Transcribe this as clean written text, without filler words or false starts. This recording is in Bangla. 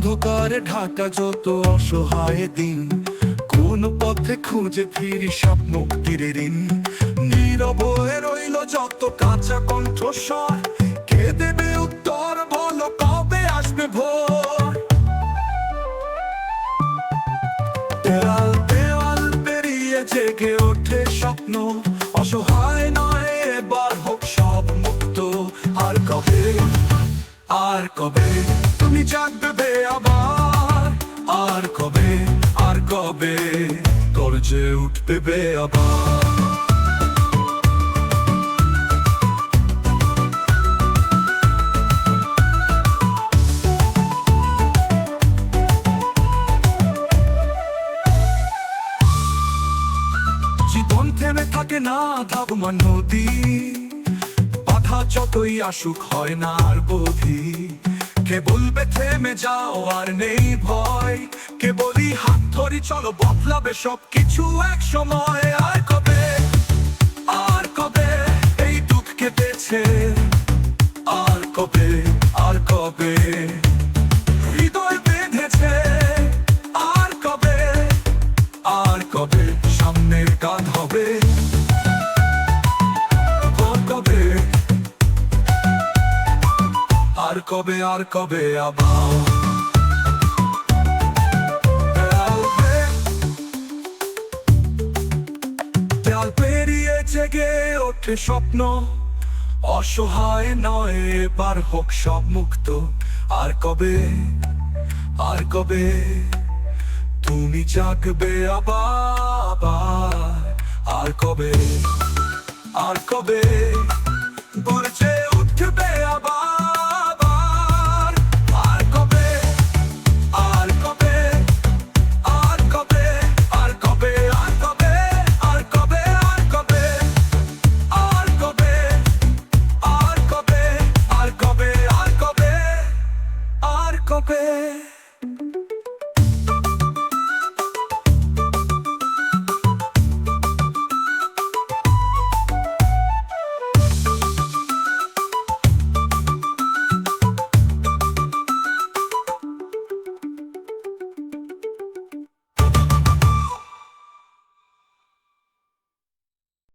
অন্ধকারে ঢাকা যত অসহায় দিন, কোন পথে খুঁজে ফিরি সব মুক্তির ঋণ। নীরব হয়ে রইল যত কাঁচা কণ্ঠস্বর, কে দেবে উত্তর বলো, কবে আসবে ভোর? দেওয়াল দেওয়াল পেরিয়ে জেগে ওঠে স্বপ্ন, অসহায় নয় এবার হোক সব মুক্ত। আর কবে, আর কবে তুমি জাগবে আবার? আর কবে, আর কবে গর্জে উঠবে আবার? জীবন থেমে থাকে না, ধাবমান নদী, বাধা যতই আসুক হয় না আর বোধি। কে বলবে থেমে যাও আর নেই ভয়, কে বলি হাত ধরি চলো বদলাবে সব কিছু এক সময়। আর কবে, আর কবে এই দুঃখ কেটেছে? আর কবে, আর কবে হৃদয় বেঁধেছে? আর কবে, আর কবে সামনের কাঁধ হবে? আর কবে, আর কবে আবার? দেয়াল পেরিয়ে জেগে ওঠে স্বপ্ন, অসহায় নয় এবার হোক সব মুক্ত। আর কবে, আর কবে তুমি জাগবে আবার? আর কবে, আর কবে গর্জে উঠবে আবার?